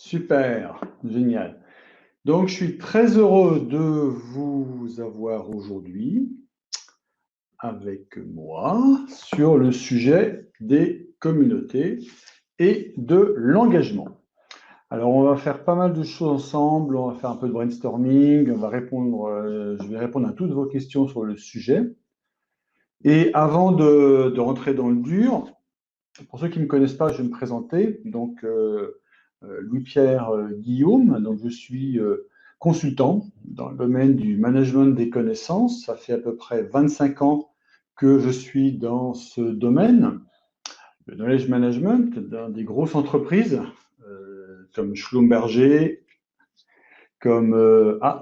Super, génial. Donc, je suis très heureux de vous avoir aujourd'hui avec moi sur le sujet des communautés et de l'engagement. Alors, on va faire pas mal de choses ensemble. On va faire un peu de brainstorming. Je vais répondre à toutes vos questions sur le sujet. Et avant de rentrer dans le dur, pour ceux qui ne me connaissent pas, je vais me présenter. Donc, Louis-Pierre Guillaume. Donc, je suis consultant dans le domaine du management des connaissances. Ça fait à peu près 25 ans que je suis dans ce domaine, le knowledge management, dans des grosses entreprises comme Schlumberger, comme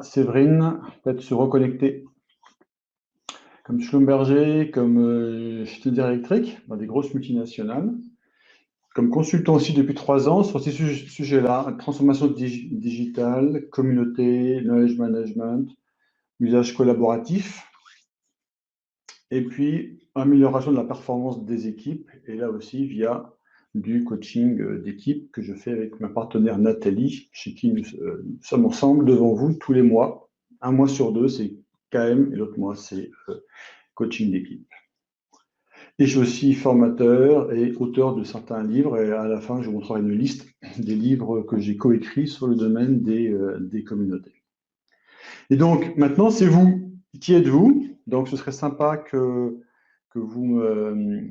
Séverine, peut-être se reconnecter, comme Schlumberger, comme Schneider Electric, dans des grosses multinationales. Comme consultant aussi depuis 3 ans sur ces sujets-là, transformation digitale, communauté, knowledge management, usage collaboratif, et puis amélioration de la performance des équipes, et là aussi via du coaching d'équipe que je fais avec ma partenaire Nathalie, chez qui nous sommes ensemble devant vous tous les mois. Un mois sur deux, c'est KM, et l'autre mois, c'est coaching d'équipe. Et je suis aussi formateur et auteur de certains livres. Et à la fin, je vous montrerai une liste des livres que j'ai coécrits sur le domaine des communautés. Et donc, maintenant, c'est vous. Qui êtes-vous? Donc, ce serait sympa que vous me...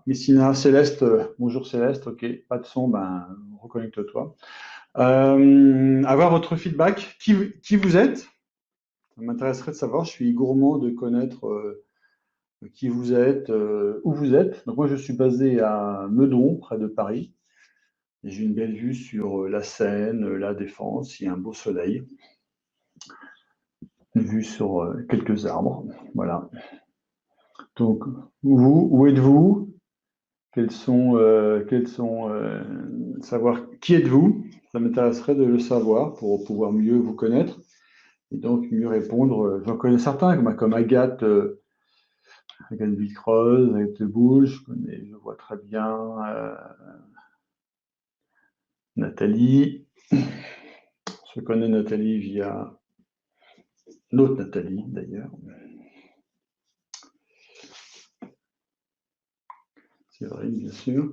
Messina, Céleste, bonjour Céleste, ok, pas de son, ben, reconnecte-toi. Avoir votre feedback. Qui vous êtes? Ça m'intéresserait de savoir. Je suis gourmand de connaître qui vous êtes, où vous êtes. Donc moi, je suis basé à Meudon, près de Paris. J'ai une belle vue sur la Seine, la Défense. Il y a un beau soleil. Une vue sur quelques arbres. Voilà. Donc, où êtes-vous? Savoir qui êtes-vous? Ça m'intéresserait de le savoir pour pouvoir mieux vous connaître et donc mieux répondre. J'en connais certains, comme Agathe. Agathe Villecroze, Agathe Boulle, je vois très bien Nathalie. Je connais Nathalie via l'autre Nathalie, d'ailleurs. C'est vrai, bien sûr.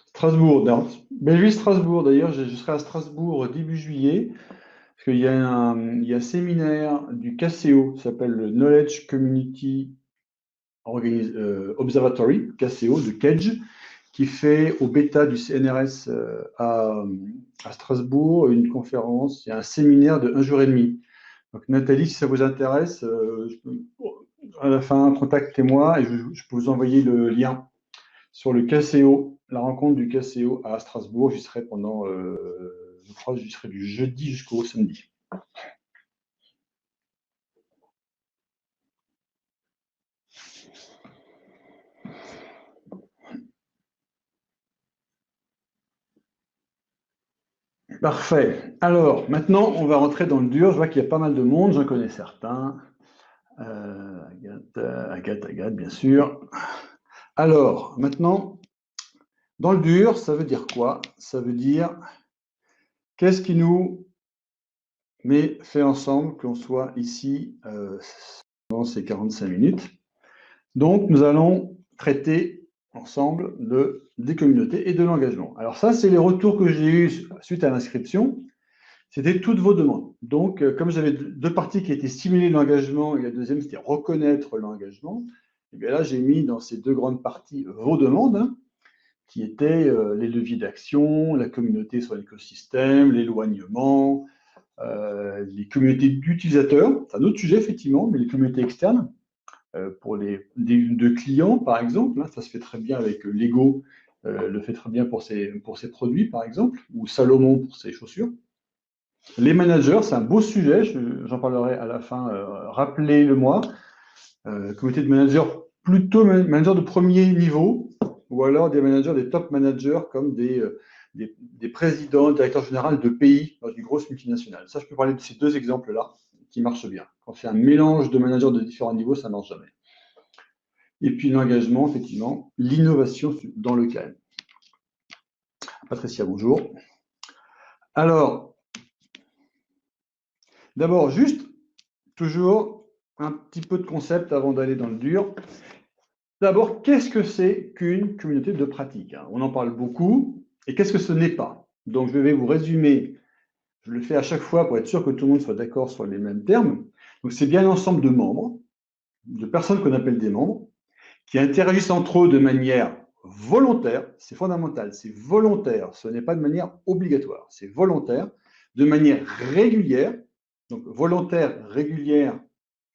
Strasbourg, Belleville, Strasbourg, d'ailleurs, je serai à Strasbourg début juillet, parce qu'il y a un séminaire du KCO, qui s'appelle le Knowledge Community Observatory, KCO, de Kedge, qui fait au bêta du CNRS à Strasbourg une conférence, il y a un séminaire de 1 jour et demi. Donc Nathalie, si ça vous intéresse, à la fin, contactez-moi et je peux vous envoyer le lien sur le KCO, la rencontre du KCO à Strasbourg. J'y serai pendant, je crois, j'y serai du jeudi jusqu'au samedi. Parfait. Alors, maintenant, on va rentrer dans le dur. Je vois qu'il y a pas mal de monde, j'en connais certains. Agathe, bien sûr. Alors, maintenant, dans le dur, ça veut dire quoi? Ça veut dire qu'est-ce qui nous fait ensemble qu'on soit ici pendant ces 45 minutes. Donc, nous allons traiter ensemble des communautés et de l'engagement. Alors ça, c'est les retours que j'ai eus suite à l'inscription. C'était toutes vos demandes. Donc, comme j'avais deux parties qui étaient stimuler l'engagement et la deuxième, c'était reconnaître l'engagement, et bien là, j'ai mis dans ces deux grandes parties vos demandes, hein, qui étaient les leviers d'action, la communauté sur l'écosystème, l'éloignement, les communautés d'utilisateurs. C'est un autre sujet, effectivement, mais les communautés externes, pour de clients, par exemple, hein, ça se fait très bien avec Lego, le fait très bien pour ses produits, par exemple, ou Salomon pour ses chaussures. Les managers, c'est un beau sujet, j'en parlerai à la fin, rappelez-le-moi. Communauté de managers, plutôt managers de premier niveau, ou alors des managers, des top managers, comme des présidents, directeurs généraux de pays dans une grosse multinationale. Ça, je peux parler de ces deux exemples-là, qui marchent bien. Quand c'est un mélange de managers de différents niveaux, ça ne marche jamais. Et puis l'engagement, effectivement, l'innovation dans le calme. Patricia, bonjour. Alors, d'abord, juste, toujours un petit peu de concept avant d'aller dans le dur. D'abord, qu'est-ce que c'est qu'une communauté de pratique? On en parle beaucoup, et qu'est-ce que ce n'est pas? Donc, je vais vous résumer, je le fais à chaque fois pour être sûr que tout le monde soit d'accord sur les mêmes termes. Donc, c'est bien un ensemble de membres, de personnes qu'on appelle des membres, qui interagissent entre eux de manière volontaire, c'est fondamental, c'est volontaire, ce n'est pas de manière obligatoire, c'est volontaire, de manière régulière. Donc, volontaire, régulière,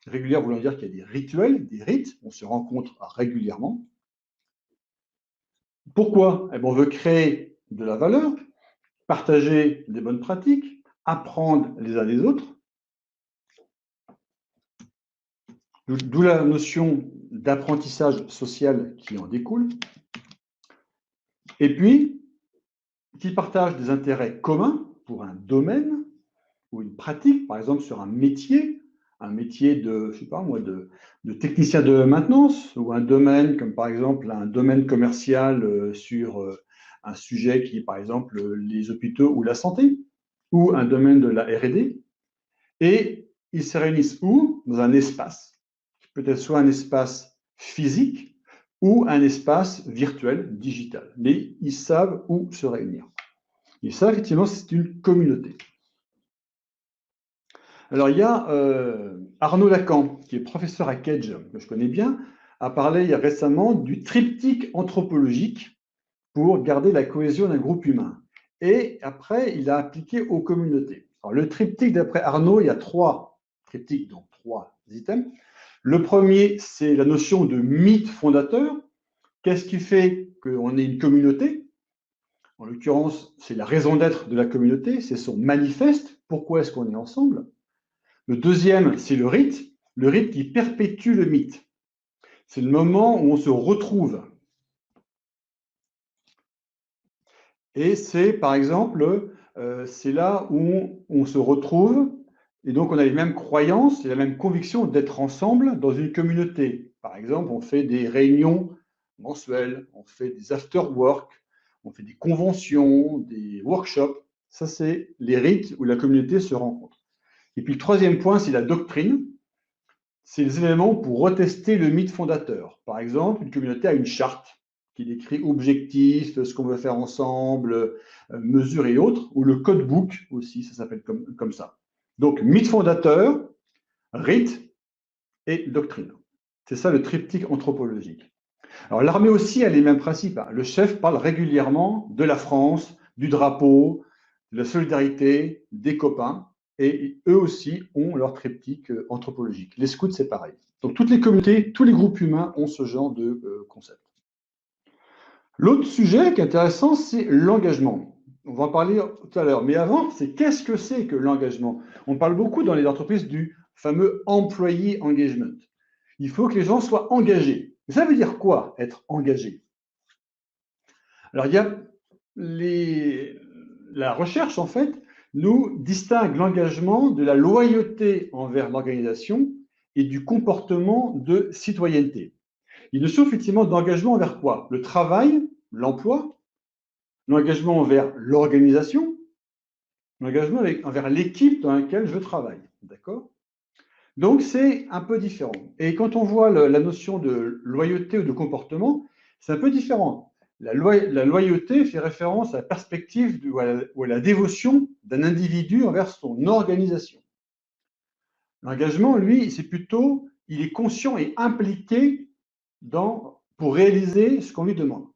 régulière voulant dire qu'il y a des rituels, des rites, on se rencontre régulièrement. Pourquoi? Eh bien, on veut créer de la valeur, partager des bonnes pratiques, apprendre les uns des autres. D'où la notion d'apprentissage social qui en découle. Et puis, qui partagent des intérêts communs pour un domaine ou une pratique, par exemple sur un métier de, je sais pas moi, de technicien de maintenance, ou un domaine comme par exemple un domaine commercial sur un sujet qui est par exemple les hôpitaux ou la santé, ou un domaine de la R&D. Et ils se réunissent où? Dans un espace. Peut-être soit un espace physique ou un espace virtuel, digital. Mais ils savent où se réunir. Et ça, effectivement, c'est une communauté. Alors, il y a Arnaud Lacan, qui est professeur à Cage, que je connais bien, a parlé récemment du triptyque anthropologique pour garder la cohésion d'un groupe humain. Et après, il a appliqué aux communautés. Alors, le triptyque, d'après Arnaud, il y a 3 triptyques, donc 3 items. Le premier, c'est la notion de mythe fondateur. Qu'est-ce qui fait qu'on est une communauté? En l'occurrence, c'est la raison d'être de la communauté, c'est son manifeste. Pourquoi est-ce qu'on est ensemble? Le deuxième, c'est le rite qui perpétue le mythe. C'est le moment où on se retrouve. Et c'est, par exemple, c'est là où on se retrouve, et donc on a les mêmes croyances et la même conviction d'être ensemble dans une communauté. Par exemple, on fait des réunions mensuelles, on fait des after-work, on fait des conventions, des workshops. Ça, c'est les rites où la communauté se rencontre. Et puis le troisième point, c'est la doctrine. C'est les éléments pour retester le mythe fondateur. Par exemple, une communauté a une charte qui décrit objectifs, ce qu'on veut faire ensemble, mesures et autres, ou le code book aussi, ça s'appelle comme ça. Donc, mythe fondateur, rite et doctrine. C'est ça le triptyque anthropologique. Alors, l'armée aussi a les mêmes principes. Le chef parle régulièrement de la France, du drapeau, de la solidarité, des copains. Et eux aussi ont leur triptyque anthropologique. Les scouts, c'est pareil. Donc toutes les communautés, tous les groupes humains ont ce genre de concept. L'autre sujet qui est intéressant, c'est l'engagement. On va en parler tout à l'heure. Mais avant, c'est qu'est-ce que c'est que l'engagement? On parle beaucoup dans les entreprises du fameux employee engagement. Il faut que les gens soient engagés. Ça veut dire quoi, être engagé? Alors, il y a la recherche, en fait, nous distingue l'engagement de la loyauté envers l'organisation et du comportement de citoyenneté. Il y a notion effectivement d'engagement envers quoi? Le travail, l'emploi, l'engagement envers l'organisation, l'engagement envers l'équipe dans laquelle je travaille. D'accord? Donc, c'est un peu différent. Et quand on voit la notion de loyauté ou de comportement, c'est un peu différent. La loyauté fait référence à la perspective ou à la dévotion d'un individu envers son organisation. L'engagement, lui, c'est plutôt, il est conscient et impliqué pour réaliser ce qu'on lui demande.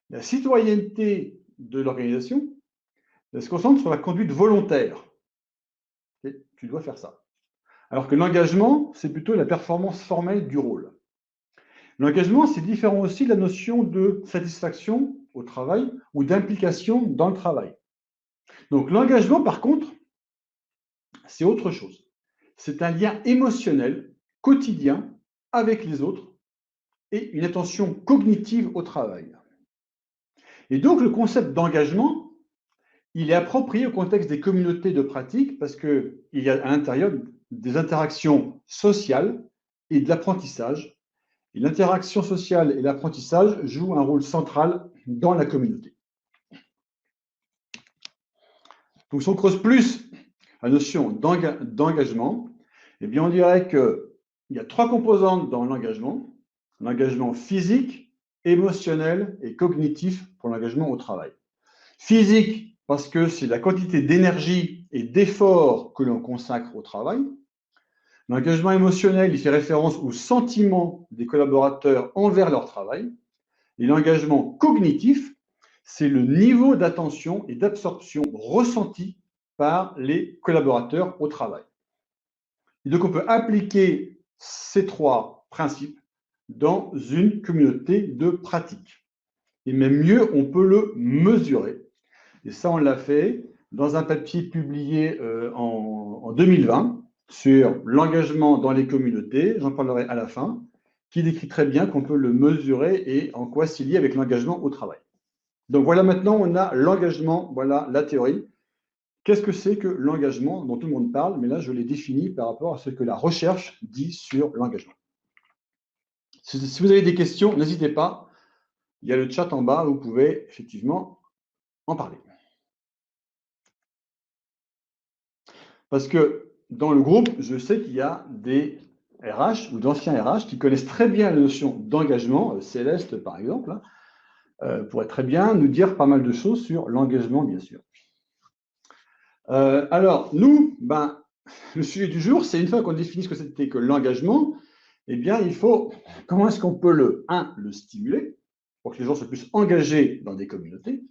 La citoyenneté de l'organisation, elle se concentre sur la conduite volontaire. Et tu dois faire ça. Alors que l'engagement, c'est plutôt la performance formelle du rôle. L'engagement, c'est différent aussi de la notion de satisfaction au travail ou d'implication dans le travail. Donc l'engagement, par contre, c'est autre chose. C'est un lien émotionnel quotidien avec les autres et une attention cognitive au travail. Et donc le concept d'engagement, il est approprié au contexte des communautés de pratique parce qu'il y a à l'intérieur des interactions sociales et de l'apprentissage. Et l'interaction sociale et l'apprentissage jouent un rôle central dans la communauté. Donc, si on creuse plus la notion d'engagement, eh bien, on dirait qu'il y a 3 composantes dans l'engagement. L'engagement physique, émotionnel et cognitif pour l'engagement au travail. Physique, parce que c'est la quantité d'énergie et d'effort que l'on consacre au travail. L'engagement émotionnel, il fait référence aux sentiments des collaborateurs envers leur travail. Et l'engagement cognitif, c'est le niveau d'attention et d'absorption ressenti par les collaborateurs au travail. Et donc, on peut appliquer ces 3 principes dans une communauté de pratique. Et même mieux, on peut le mesurer. Et ça, on l'a fait dans un papier publié en 2020 sur l'engagement dans les communautés, j'en parlerai à la fin, qui décrit très bien qu'on peut le mesurer et en quoi c'est lié avec l'engagement au travail. Donc voilà, maintenant, on a l'engagement, voilà la théorie. Qu'est-ce que c'est que l'engagement dont tout le monde parle? Mais là, je l'ai défini par rapport à ce que la recherche dit sur l'engagement. Si vous avez des questions, n'hésitez pas. Il y a le chat en bas, vous pouvez effectivement en parler. Parce que dans le groupe, je sais qu'il y a des RH ou d'anciens RH qui connaissent très bien la notion d'engagement, Céleste par exemple, pourrait très bien nous dire pas mal de choses sur l'engagement, bien sûr. Alors, nous, le sujet du jour, c'est une fois qu'on définit ce que c'était que l'engagement, eh bien, il faut, comment est-ce qu'on peut le stimuler pour que les gens soient plus engagés dans des communautés.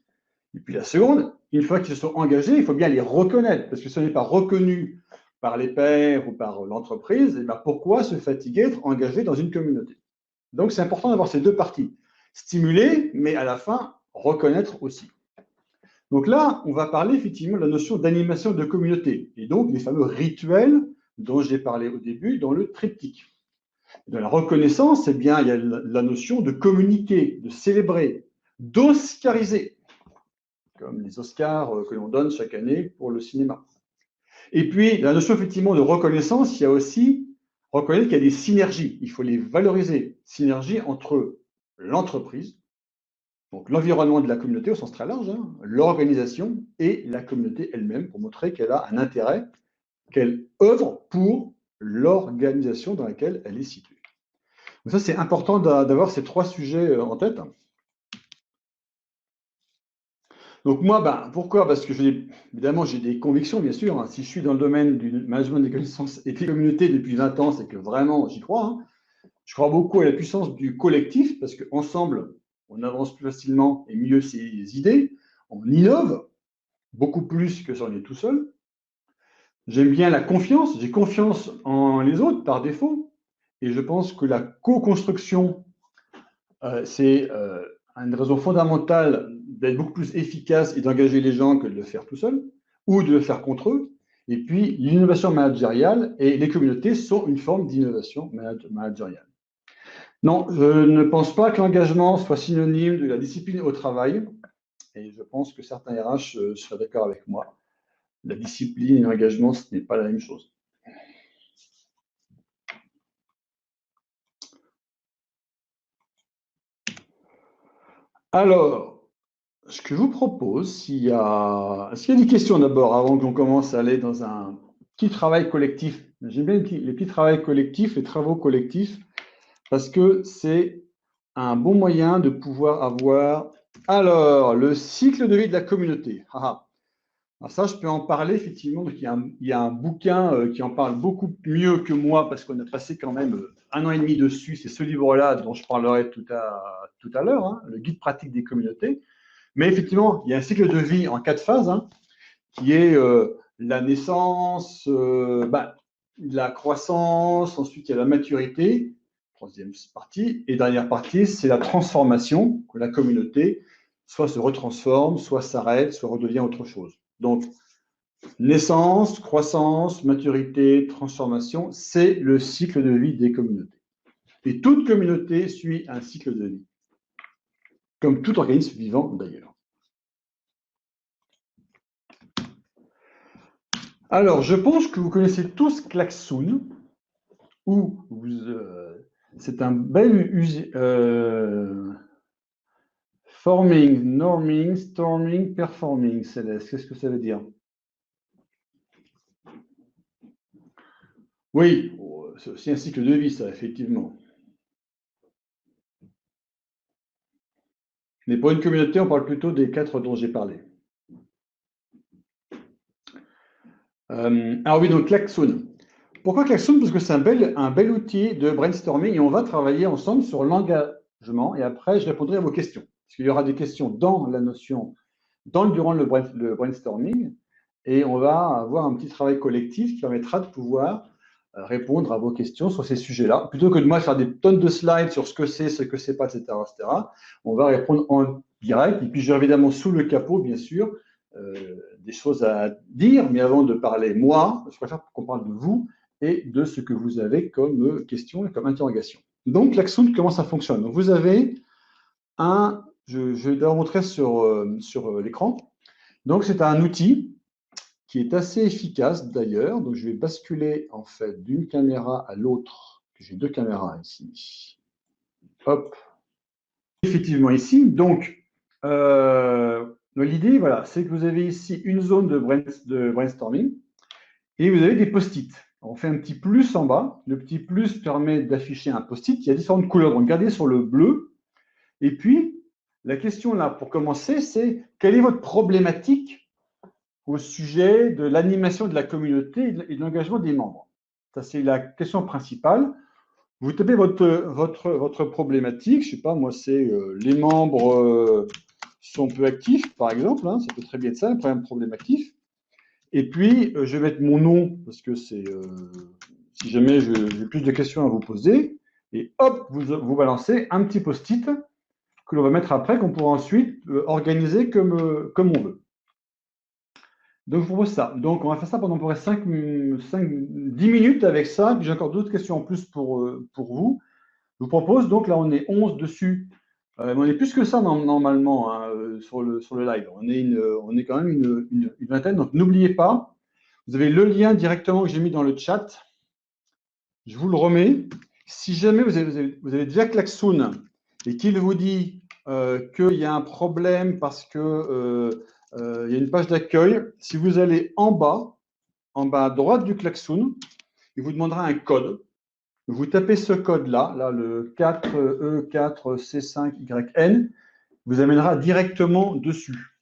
Et puis la seconde, une fois qu'ils se sont engagés, il faut bien les reconnaître, parce que si on n'est pas reconnu par les pairs ou par l'entreprise, eh bien, pourquoi se fatiguer d'être engagé dans une communauté? Donc c'est important d'avoir ces 2 parties. Stimuler, mais à la fin, reconnaître aussi. Donc là, on va parler effectivement de la notion d'animation de communauté, et donc les fameux rituels dont j'ai parlé au début dans le triptyque. Dans la reconnaissance, eh bien, il y a la notion de communiquer, de célébrer, d'oscariser, comme les Oscars que l'on donne chaque année pour le cinéma. Et puis, la notion effectivement de reconnaissance, il y a aussi reconnaître qu'il y a des synergies. Il faut les valoriser. Synergies entre l'entreprise, donc l'environnement de la communauté au sens très large, l'organisation et la communauté elle-même pour montrer qu'elle a un intérêt, qu'elle œuvre pour l'organisation dans laquelle elle est située. Donc ça, c'est important d'avoir ces 3 sujets en tête. Donc moi, pourquoi? Parce que évidemment, j'ai des convictions, bien sûr. Si je suis dans le domaine du management des connaissances et des communautés depuis 20 ans, c'est que vraiment, j'y crois. Je crois beaucoup à la puissance du collectif, parce qu'ensemble, on avance plus facilement et mieux ses idées. On innove beaucoup plus que si on est tout seul. J'aime bien la confiance. J'ai confiance en les autres par défaut. Et je pense que la co-construction, c'est une raison fondamentale d'être beaucoup plus efficace et d'engager les gens que de le faire tout seul ou de le faire contre eux. Et puis, l'innovation managériale et les communautés sont une forme d'innovation managériale. Non, je ne pense pas que l'engagement soit synonyme de la discipline au travail. Et je pense que certains RH seraient d'accord avec moi. La discipline et l'engagement, ce n'est pas la même chose. Alors, ce que je vous propose, est-ce qu'il y a des questions d'abord avant qu'on commence à aller dans un petit travail collectif? J'aime bien les petits travaux collectifs, les travaux collectifs, parce que c'est un bon moyen de pouvoir avoir, alors, le cycle de vie de la communauté. Alors ça, je peux en parler effectivement. Donc, il y a un bouquin qui en parle beaucoup mieux que moi, parce qu'on a passé quand même 1 an et demi dessus. C'est ce livre-là dont je parlerai tout à l'heure, le guide pratique des communautés. Mais effectivement, il y a un cycle de vie en 4 phases, qui est la naissance, la croissance, ensuite il y a la maturité, 3e partie, et dernière partie, c'est la transformation, que la communauté soit se retransforme, soit s'arrête, soit redevient autre chose. Donc, naissance, croissance, maturité, transformation, c'est le cycle de vie des communautés. Et toute communauté suit un cycle de vie, comme tout organisme vivant d'ailleurs. Alors, je pense que vous connaissez tous Klaxoon, ou C'est un bel forming, norming, storming, performing, Céleste. Qu'est-ce que ça veut dire? Oui, c'est aussi un cycle de vie, ça, effectivement. Mais pour une communauté, on parle plutôt des 4 dont j'ai parlé. Alors oui, donc Klaxoon. Pourquoi Klaxoon? Parce que c'est un bel outil de brainstorming et on va travailler ensemble sur l'engagement et après, je répondrai à vos questions. Parce qu'il y aura des questions dans la notion, durant le brainstorming et on va avoir un petit travail collectif qui permettra de pouvoir répondre à vos questions sur ces sujets-là. Plutôt que de moi faire des tonnes de slides sur ce que c'est pas, etc., etc., on va répondre en direct. Et puis, j'ai évidemment sous le capot, bien sûr, des choses à dire. Mais avant de parler moi, je préfère qu'on parle de vous et de ce que vous avez comme question et comme interrogation. Donc, l'Axoon, comment ça fonctionne? Donc, vous avez je vais d'abord montrer sur l'écran. Donc, c'est un outil qui est assez efficace d'ailleurs. Donc, je vais basculer en fait d'une caméra à l'autre. J'ai 2 caméras ici. Hop. Effectivement ici. Donc, l'idée, voilà, c'est que vous avez ici une zone de brainstorming et vous avez des post-it. On fait un petit plus en bas. Le petit plus permet d'afficher un post-it. Il y a différentes couleurs. Donc, regardez sur le bleu. Et puis, la question là, pour commencer, c'est quelle est votre problématique au sujet de l'animation de la communauté et de l'engagement des membres? Ça, c'est la question principale. Vous tapez votre problématique. Je ne sais pas, moi, c'est les membres sont peu actifs, par exemple. Hein, ça peut très bien être ça, un problème problématique. Et puis, je vais mettre mon nom, parce que c'est si jamais j'ai plus de questions à vous poser. Et hop, vous balancez un petit post-it que l'on va mettre après, qu'on pourra ensuite organiser comme on veut. Donc, je vous propose ça. Donc, on va faire ça pendant à peu près 10 minutes avec ça. Puis j'ai encore d'autres questions en plus pour vous. Je vous propose, donc là, on est 11 dessus. On est plus que ça normalement hein, sur le live. On est quand même une vingtaine. Donc, n'oubliez pas, vous avez le lien directement que j'ai mis dans le chat. Je vous le remets. Si jamais vous avez déjà Klaxoon et qu'il vous dit qu'il y a un problème parce que il y a une page d'accueil, si vous allez en bas à droite du Klaxoon, il vous demandera un code. Vous tapez ce code-là, là, le 4E4C5YN, vous amènera directement dessus.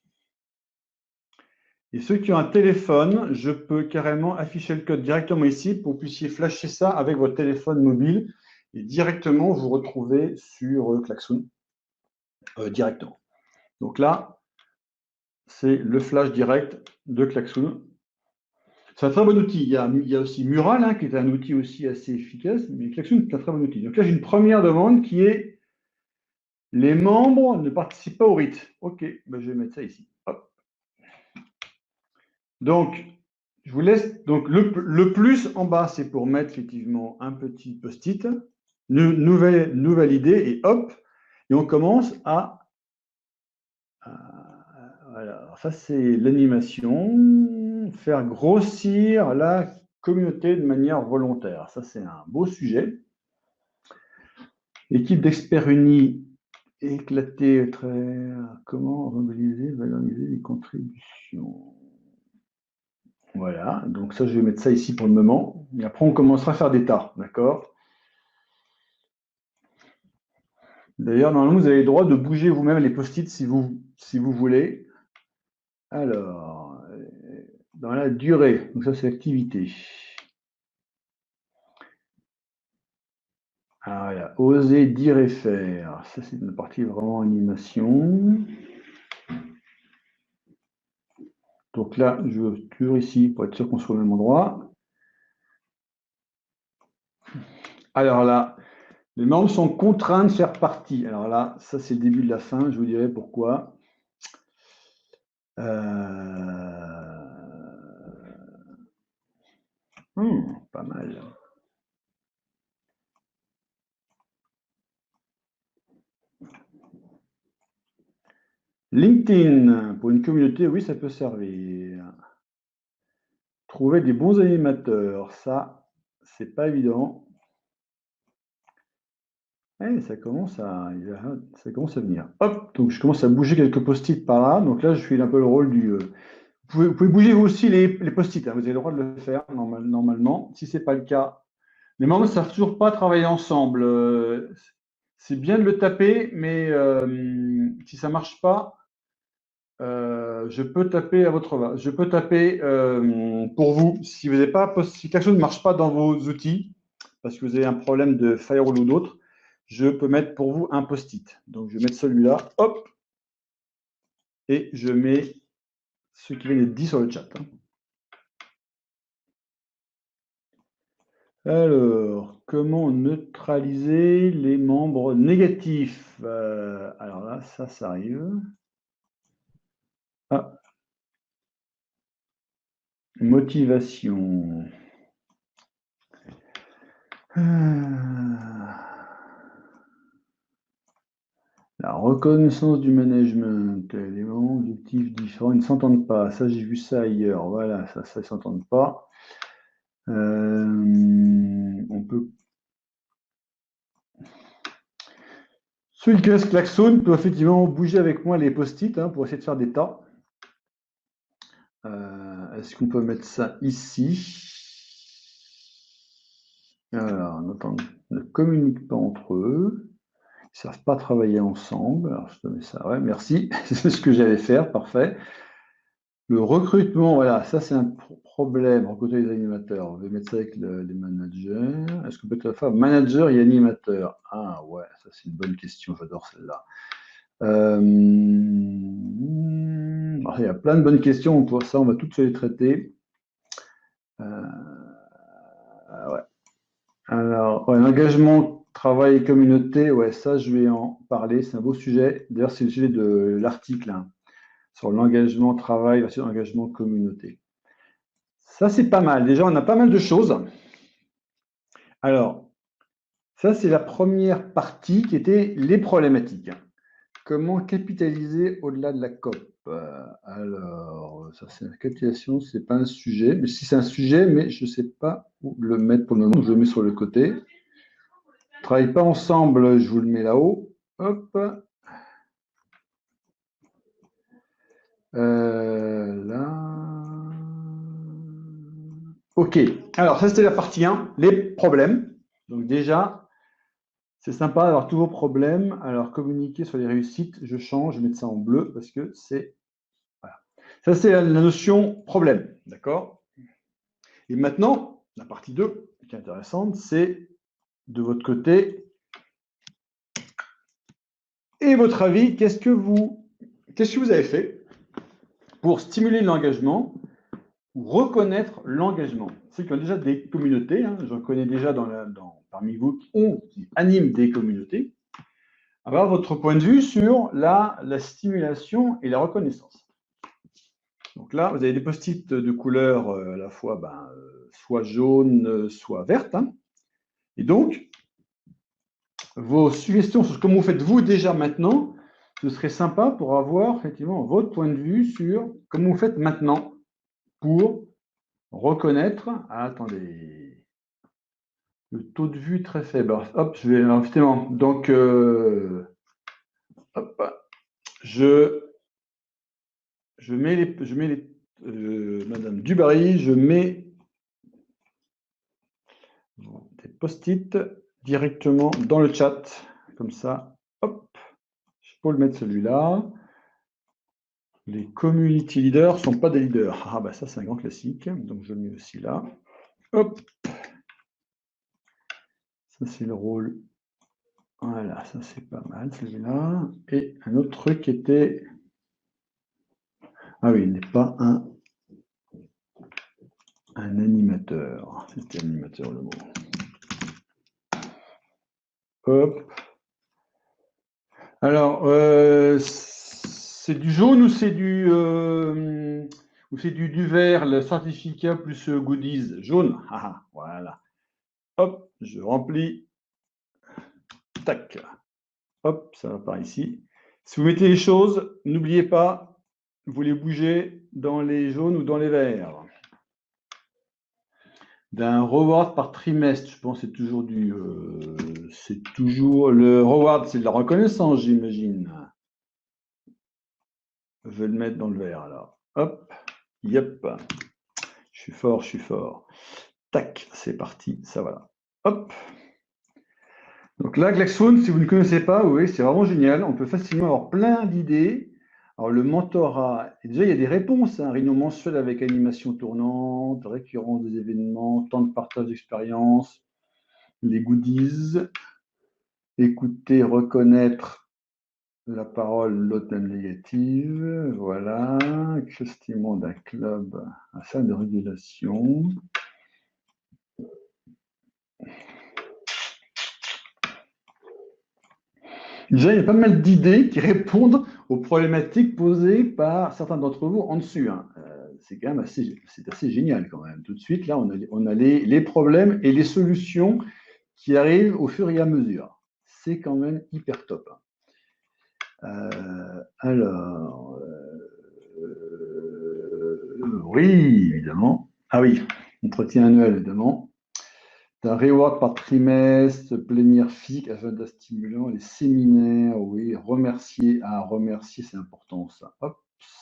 Et ceux qui ont un téléphone, je peux carrément afficher le code directement ici pour que vous puissiez flasher ça avec votre téléphone mobile et directement vous retrouver sur Klaxoon directement. Donc là, c'est le flash direct de Klaxoon. C'est un très bon outil. Il y a aussi Mural, hein, qui est un outil aussi assez efficace, mais Klaxoon est un très bon outil. Donc là, j'ai une première demande qui est les membres ne participent pas au rite. OK, ben, je vais mettre ça ici. Hop. Donc, je vous laisse. Donc, le plus en bas, c'est pour mettre effectivement un petit post-it. Nouvelle idée, et hop. Et on commence voilà. Alors ça, c'est l'animation. Faire grossir la communauté de manière volontaire. Ça, c'est un beau sujet. Équipe d'experts unis, éclater, très. Comment mobiliser, valoriser les contributions. Voilà, donc ça, je vais mettre ça ici pour le moment. Et après, on commencera à faire des tas, d'accord? D'ailleurs, normalement, vous avez le droit de bouger vous-même les post-it si vous voulez. Alors, dans la durée, donc ça, c'est l'activité. Ah, voilà, oser dire et faire. Ça, c'est une partie vraiment animation. Donc là, je veux toujours ici pour être sûr qu'on soit au même endroit. Alors là, les membres sont contraints de faire partie. Alors là, ça c'est le début de la fin, je vous dirai pourquoi. Pas mal. LinkedIn, pour une communauté, oui, ça peut servir. Trouver des bons animateurs, ça, c'est pas évident. Eh, ça commence à venir. Hop, donc je commence à bouger quelques post-it par là. Donc là, je fais un peu le rôle du. Vous pouvez bouger vous aussi les post-it, hein. Vous avez le droit de le faire normalement. Si ce n'est pas le cas, les membres ne savent toujours pas travailler ensemble. C'est bien de le taper, mais si ça ne marche pas, je peux taper à votre. Je peux taper pour vous. Si vous n'avez pas, si quelque chose ne marche pas dans vos outils, parce que vous avez un problème de firewall ou d'autre, je peux mettre pour vous un post-it. Donc je vais mettre celui-là, hop, et je mets ce qui vient d'être dit sur le chat. Alors, comment neutraliser les membres négatifs? Alors là, ça arrive. Ah. Motivation. La reconnaissance du management. Les membres objectifs différents, ils ne s'entendent pas. Ça, j'ai vu ça ailleurs. Voilà, ça ils ne s'entendent pas. On peut. Celui qui laisse klaxon peut effectivement bouger avec moi les post-it pour essayer de faire des tas. Est-ce qu'on peut mettre ça ici? Alors, ne communiquent pas entre eux. Ils ne savent pas travailler ensemble. Alors, je te mets ça. Ouais, merci. C'est ce que j'allais faire. Parfait. Le recrutement, voilà, ça c'est un problème en côté des animateurs. On va mettre ça avec les managers. Est-ce qu'on peut faire manager et animateur? Ah ouais, ça c'est une bonne question. J'adore celle-là. Il y a plein de bonnes questions. Pour ça, on va toutes les traiter. Ouais. Alors, ouais, l'engagement, travail et communauté, ouais, ça, je vais en parler. C'est un beau sujet. D'ailleurs, c'est le sujet de l'article sur l'engagement, travail versus l'engagement, communauté. Ça, c'est pas mal. Déjà, on a pas mal de choses. Alors, ça, c'est la première partie qui était les problématiques. Comment capitaliser au-delà de la COP? Alors, ça, c'est la capitalisation, c'est pas un sujet. Mais si c'est un sujet, mais je ne sais pas où le mettre pour le moment. Je le mets sur le côté. Travaille pas ensemble, je vous le mets là-haut. Hop. Là. Ok. Alors, ça, c'était la partie 1, les problèmes. Donc, déjà, c'est sympa d'avoir tous vos problèmes. Alors, communiquer sur les réussites, je change, je vais mettre ça en bleu parce que c'est. Voilà. Ça, c'est la notion problème. D'accord? Et maintenant, la partie 2, qui est intéressante, c'est de votre côté. Et votre avis, qu'est-ce que vous avez fait pour stimuler l'engagement ou reconnaître l'engagement? Ceux qui ont déjà des communautés, j'en connais déjà parmi vous qui animent des communautés, avoir votre point de vue sur la stimulation et la reconnaissance. Donc là, vous avez des post-it de couleur à la fois soit jaune, soit verte. Et donc, vos suggestions sur comment vous faites vous déjà maintenant, ce serait sympa pour avoir effectivement votre point de vue sur comment vous faites maintenant pour reconnaître. Ah, attendez, le taux de vue très faible. Alors, hop, je vais effectivement. Donc, hop, je mets les Madame Dubarry, je mets des post-it directement dans le chat, comme ça. Hop, je peux le mettre celui-là. Les community leaders ne sont pas des leaders. Ah bah ça c'est un grand classique, donc je le mets aussi là. Hop, ça c'est le rôle. Voilà, ça c'est pas mal celui-là. Et un autre truc qui était. Ah oui, il n'est pas un animateur. C'était animateur le mot. Hop. Alors, c'est du jaune ou c'est du vert, le certificat plus goodies? Jaune. Ah, voilà. Hop, je remplis. Tac. Hop, ça va par ici. Si vous mettez les choses, n'oubliez pas, vous les bougez dans les jaunes ou dans les verts. d'un reward par trimestre. Je pense que c'est toujours le reward, c'est de la reconnaissance, j'imagine. Je vais le mettre dans le vert alors. Hop, yep. Je suis fort, je suis fort. Tac, c'est parti, ça va là. Hop. Donc là, Glaxphone, si vous ne connaissez pas, oui, c'est vraiment génial. On peut facilement avoir plein d'idées. Alors le mentorat, déjà il y a des réponses, hein. Réunion mensuelle avec animation tournante, récurrence des événements, temps de partage d'expérience, les goodies, écouter, reconnaître la parole, l'autre même négative, voilà, estimement d'un club afin de régulation. Déjà, il y a pas mal d'idées qui répondent aux problématiques posées par certains d'entre vous en dessus, hein. C'est quand même assez génial quand même. Tout de suite, là, on a les problèmes et les solutions qui arrivent au fur et à mesure. C'est quand même hyper top. Alors, oui, évidemment. Ah oui, entretien annuel, évidemment. Un reward par trimestre, plénière physique, agenda stimulant, les séminaires, oui, remercier. Ah, remercier, c'est important ça. Hop,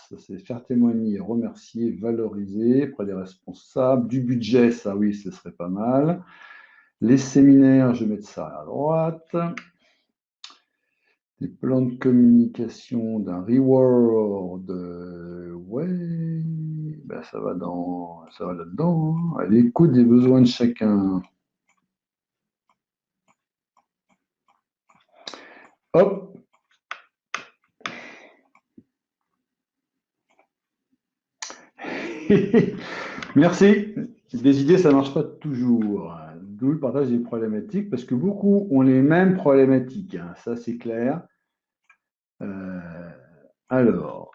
ça c'est faire témoigner, remercier, valoriser, auprès des responsables. Du budget, ça oui, ce serait pas mal. Les séminaires, je vais mettre ça à droite. Des plans de communication, d'un reward, ouais, ben ça va là-dedans, hein. À l'écoute des besoins de chacun. Hop. Merci. Des idées, ça ne marche pas toujours. D'où le partage des problématiques, parce que beaucoup ont les mêmes problématiques, hein. Ça, c'est clair. Euh, alors,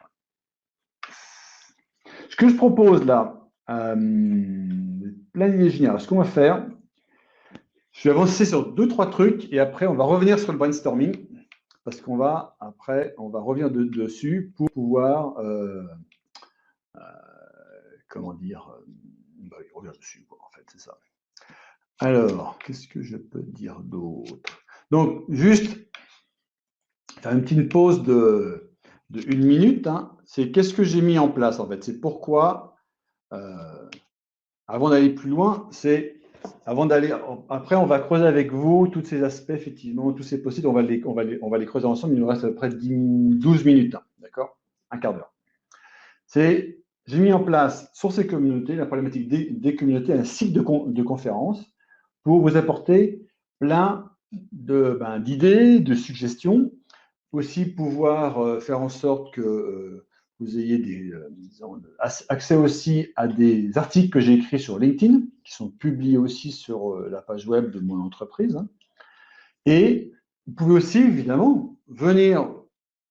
ce que je propose là, planning général, ce qu'on va faire, je vais avancer sur deux, trois trucs et après, on va revenir sur le brainstorming parce qu'on va, après, on va revenir dessus pour pouvoir, comment dire, bah, revenir dessus, quoi, en fait, c'est ça. Alors, qu'est-ce que je peux dire d'autre? Donc, juste faire une petite pause de 1 minute, hein. C'est qu'est-ce que j'ai mis en place, en fait. C'est pourquoi, avant d'aller plus loin, après, on va creuser avec vous tous ces aspects, effectivement, tous ces possibles, on va les creuser ensemble. Il nous reste à peu près 12 minutes, hein, d'accord? Un quart d'heure. J'ai mis en place sur ces communautés, la problématique des communautés, un cycle de conférences pour vous apporter plein d'idées, de suggestions, aussi pouvoir faire en sorte que vous ayez accès aussi à des articles que j'ai écrits sur LinkedIn, qui sont publiés aussi sur la page web de mon entreprise, hein. Et vous pouvez aussi, évidemment, venir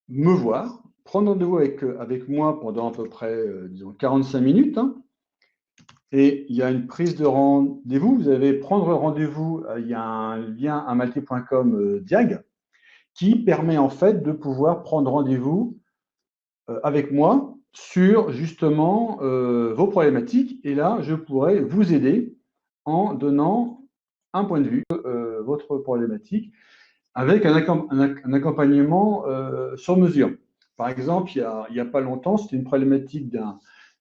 me voir, prendre rendez-vous avec moi pendant à peu près, disons, 45 minutes, hein. Et il y a une prise de rendez-vous. Vous allez prendre rendez-vous, il y a un lien amalté.com Diag qui permet en fait de pouvoir prendre rendez-vous avec moi sur justement vos problématiques. Et là, je pourrais vous aider en donnant un point de vue de votre problématique avec un accompagnement sur mesure. Par exemple, il y a pas longtemps, c'était une problématique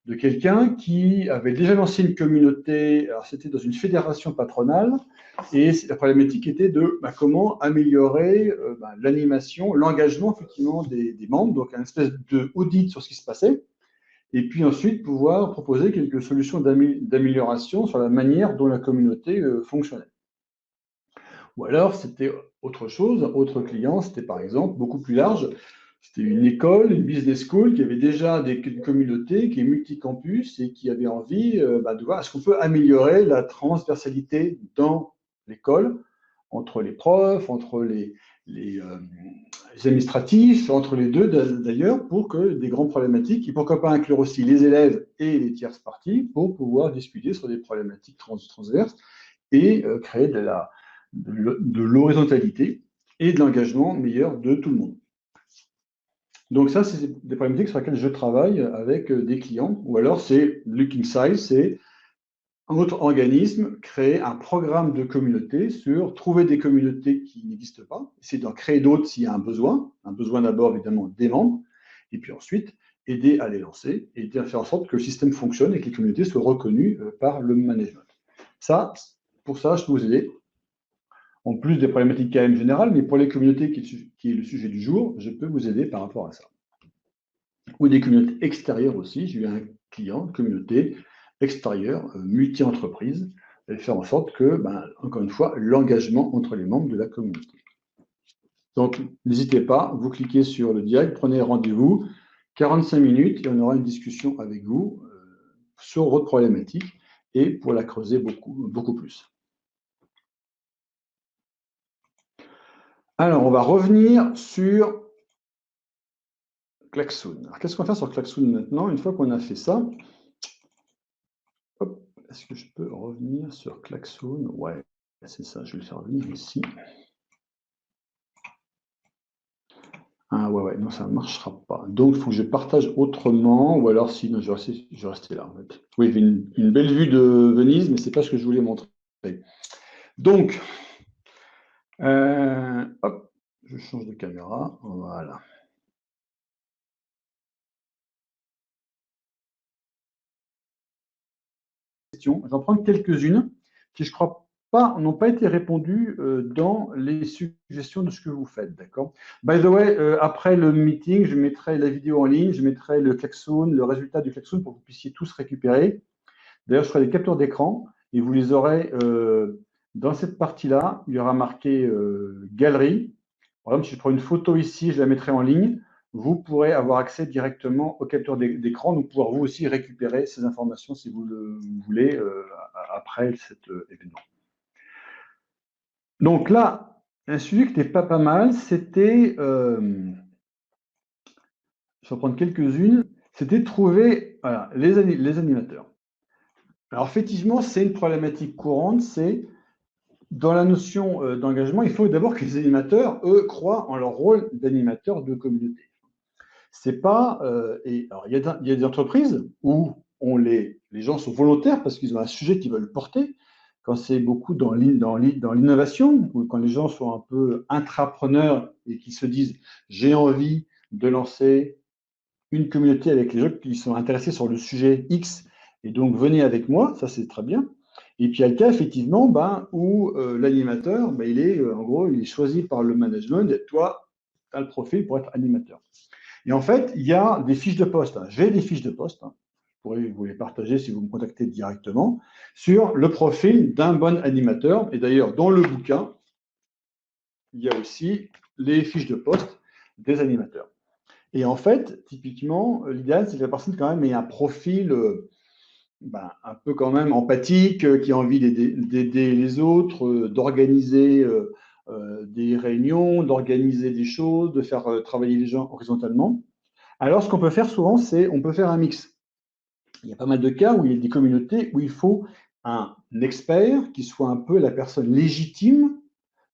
de quelqu'un qui avait déjà lancé une communauté. Alors, c'était dans une fédération patronale, et la problématique était de comment améliorer l'animation, l'engagement effectivement des membres, donc un espèce d'audit sur ce qui se passait, et puis ensuite pouvoir proposer quelques solutions d'amélioration sur la manière dont la communauté fonctionnait. Ou alors, c'était autre chose, autre client, c'était par exemple beaucoup plus large. C'était une école, une business school qui avait déjà une communauté qui est multicampus et qui avait envie de voir est-ce qu'on peut améliorer la transversalité dans l'école, entre les profs, entre les administratifs, entre les deux d'ailleurs, pour que des grandes problématiques, et pourquoi pas inclure aussi les élèves et les tierces parties pour pouvoir discuter sur des problématiques transverses et créer de l'horizontalité et de l'engagement meilleur de tout le monde. Donc ça, c'est des problématiques sur lesquelles je travaille avec des clients. Ou alors, c'est Looking Size, c'est un autre organisme crée un programme de communauté sur trouver des communautés qui n'existent pas, essayer d'en créer d'autres s'il y a un besoin d'abord évidemment des membres, et puis ensuite aider à les lancer, et aider à faire en sorte que le système fonctionne et que les communautés soient reconnues par le management. Ça, pour ça, je peux vous aider. En plus des problématiques KM générales, mais pour les communautés qui est le sujet du jour, je peux vous aider par rapport à ça. Ou des communautés extérieures aussi. J'ai eu un client, une communauté extérieure, multi-entreprise, et faire en sorte que, encore une fois, l'engagement entre les membres de la communauté. Donc, n'hésitez pas, vous cliquez sur le direct, prenez rendez-vous, 45 minutes, et on aura une discussion avec vous sur votre problématique et pour la creuser beaucoup plus. Alors, on va revenir sur Klaxoon. Alors, qu'est-ce qu'on va faire sur Klaxoon maintenant? Une fois qu'on a fait ça, est-ce que je peux revenir sur Klaxoon? Ouais, c'est ça, je vais le faire venir ici. Ah ouais, non, ça ne marchera pas. Donc, il faut que je partage autrement, ou alors sinon, je vais rester là. En fait. Oui, il y avait une belle vue de Venise, mais ce n'est pas ce que je voulais montrer. Donc, hop, je change de caméra. Voilà. J'en prends quelques-unes qui, je crois, n'ont pas été répondues dans les suggestions de ce que vous faites, d'accord? By the way, après le meeting, je mettrai la vidéo en ligne, je mettrai le klaxon, le résultat du klaxon pour que vous puissiez tous récupérer. D'ailleurs, je ferai des captures d'écran et vous les aurez dans cette partie-là. Il y aura marqué galerie. Par exemple, si je prends une photo ici, je la mettrai en ligne. Vous pourrez avoir accès directement aux captures d'écran, donc pouvoir vous aussi récupérer ces informations si vous le voulez après cet événement. Donc là, un sujet qui n'était pas mal, c'était, je vais en prendre quelques-unes, c'était trouver les animateurs. Alors effectivement, c'est une problématique courante, c'est dans la notion d'engagement, il faut d'abord que les animateurs, eux, croient en leur rôle d'animateur de communauté. C'est pas. Alors, il y a des entreprises où les gens sont volontaires parce qu'ils ont un sujet qu'ils veulent porter. Quand c'est beaucoup dans l'innovation, ou quand les gens sont un peu intrapreneurs et qui se disent j'ai envie de lancer une communauté avec les gens qui sont intéressés sur le sujet X, et donc venez avec moi, ça c'est très bien. Et puis il y a le cas effectivement où l'animateur, il est choisi par le management, et toi, tu as le profil pour être animateur. Et en fait, il y a des fiches de poste. J'ai des fiches de poste. Je pourrais vous les partager si vous me contactez directement sur le profil d'un bon animateur. Et d'ailleurs, dans le bouquin, il y a aussi les fiches de poste des animateurs. Et en fait, typiquement, l'idéal, c'est que la personne quand même ait un profil un peu quand même empathique, qui a envie d'aider les autres, d'organiser des réunions, d'organiser des choses, de faire travailler les gens horizontalement. Alors, ce qu'on peut faire souvent, c'est on peut faire un mix. Il y a pas mal de cas où il y a des communautés où il faut un expert qui soit un peu la personne légitime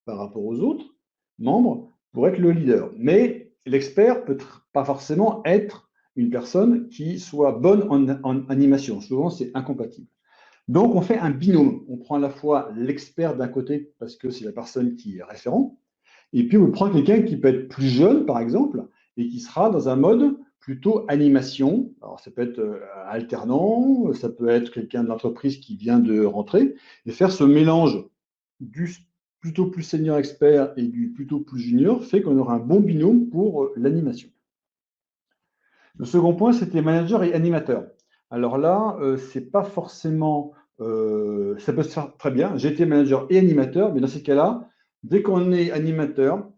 par rapport aux autres membres pour être le leader. Mais l'expert peut pas forcément être une personne qui soit bonne en animation. Souvent, c'est incompatible. Donc, on fait un binôme. On prend à la fois l'expert d'un côté parce que c'est la personne qui est référent, et puis on prend quelqu'un qui peut être plus jeune, par exemple, et qui sera dans un mode plutôt animation. Alors, ça peut être alternant, ça peut être quelqu'un de l'entreprise qui vient de rentrer, et faire ce mélange du plutôt plus senior expert et du plutôt plus junior fait qu'on aura un bon binôme pour l'animation. Le second point, c'était manager et animateur. Alors là, c'est pas forcément, ça peut se faire très bien. J'ai été manager et animateur, mais dans ces cas-là, dès qu'on est animateur,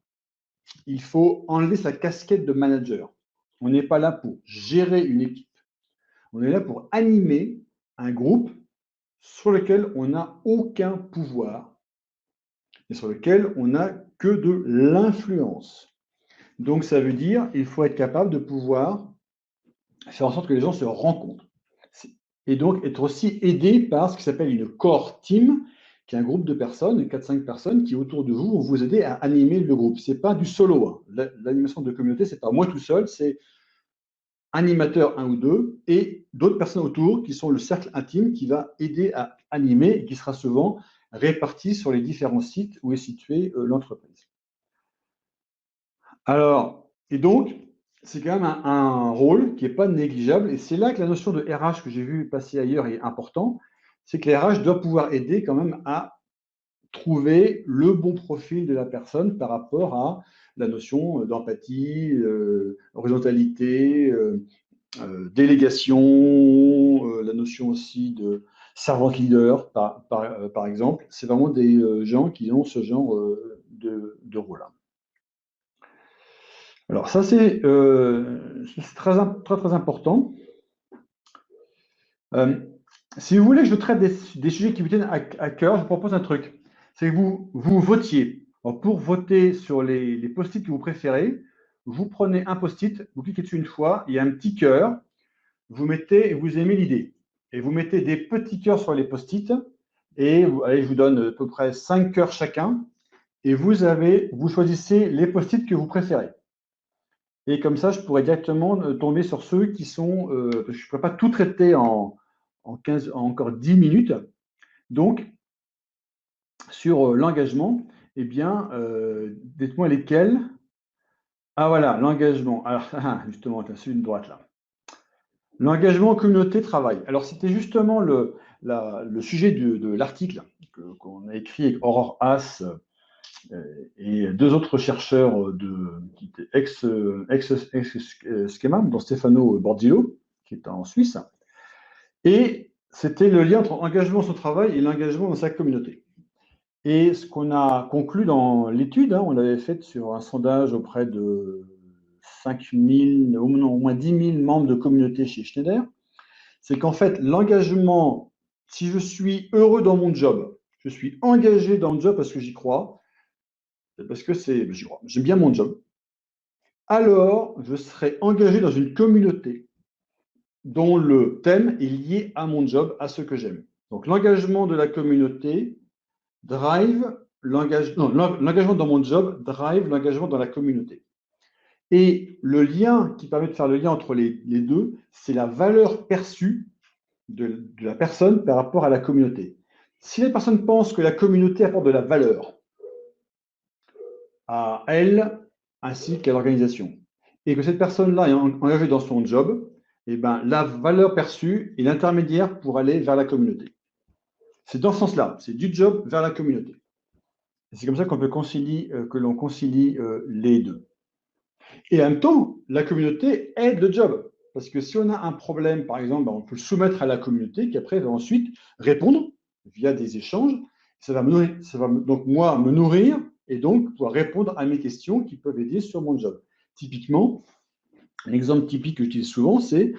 il faut enlever sa casquette de manager. On n'est pas là pour gérer une équipe. On est là pour animer un groupe sur lequel on n'a aucun pouvoir et sur lequel on n'a que de l'influence. Donc, ça veut dire qu'il faut être capable de pouvoir faire en sorte que les gens se rencontrent. Et donc, être aussi aidé par ce qui s'appelle une core team, qui est un groupe de personnes, 4-5 personnes, qui autour de vous vont vous aider à animer le groupe. Ce n'est pas du solo. L'animation de communauté, ce n'est pas moi tout seul, c'est animateur un ou deux, et d'autres personnes autour qui sont le cercle intime qui va aider à animer et qui sera souvent réparti sur les différents sites où est située l'entreprise. Alors, et donc, c'est quand même un rôle qui n'est pas négligeable, et c'est là que la notion de RH que j'ai vu passer ailleurs est important, c'est que les RH doivent pouvoir aider quand même à trouver le bon profil de la personne par rapport à la notion d'empathie, horizontalité, délégation, la notion aussi de servant leader, par exemple. C'est vraiment des gens qui ont ce genre de rôle-là. Alors ça, c'est très, très important. Si vous voulez que je traite des sujets qui vous tiennent à cœur, je vous propose un truc. C'est que vous votiez. Alors, pour voter sur les post-it que vous préférez, vous prenez un post-it, vous cliquez dessus une fois, il y a un petit cœur, vous mettez et vous aimez l'idée. Et vous mettez des petits cœurs sur les post-it, et allez, je vous donne à peu près 5 cœurs chacun, et vous choisissez les post-it que vous préférez. Et comme ça, je pourrais directement tomber sur ceux qui sont, parce que je ne pourrais pas tout traiter en encore 10 minutes. Donc, sur l'engagement, eh bien, dites-moi lesquels. Ah voilà, l'engagement. Alors, justement, tu as celui de droite là. L'engagement en communauté travail. Alors, c'était justement le sujet de l'article qu'on a écrit avec Aurore Haas et deux autres chercheurs qui étaient ex-Schema, dont Stefano Bordillo, qui est en Suisse. Et c'était le lien entre engagement dans son travail et l'engagement dans sa communauté. Et ce qu'on a conclu dans l'étude, on l'avait faite sur un sondage auprès de 5 000, au moins 10 000 membres de communauté chez Schneider, c'est qu'en fait, l'engagement, si je suis heureux dans mon job, je suis engagé dans le job parce que j'y crois, parce que j'aime bien mon job, alors je serai engagé dans une communauté dont le thème est lié à mon job, à ce que j'aime. Donc l'engagement de la communauté drive l'engagement dans mon job drive l'engagement dans la communauté. Et le lien qui permet de faire le lien entre les deux, c'est la valeur perçue de la personne par rapport à la communauté. Si la personne pense que la communauté apporte de la valeur à elle ainsi qu'à l'organisation, et que cette personne-là est engagée dans son job, eh ben, la valeur perçue est l'intermédiaire pour aller vers la communauté. C'est dans ce sens-là, c'est du job vers la communauté. C'est comme ça qu'on peut que l'on concilie les deux. Et en même temps, la communauté aide le job. Parce que si on a un problème, par exemple, on peut le soumettre à la communauté qui après va ensuite répondre via des échanges. Ça va donc moi me nourrir et donc pouvoir répondre à mes questions qui peuvent aider sur mon job. Typiquement, un exemple typique que j'utilise souvent, c'est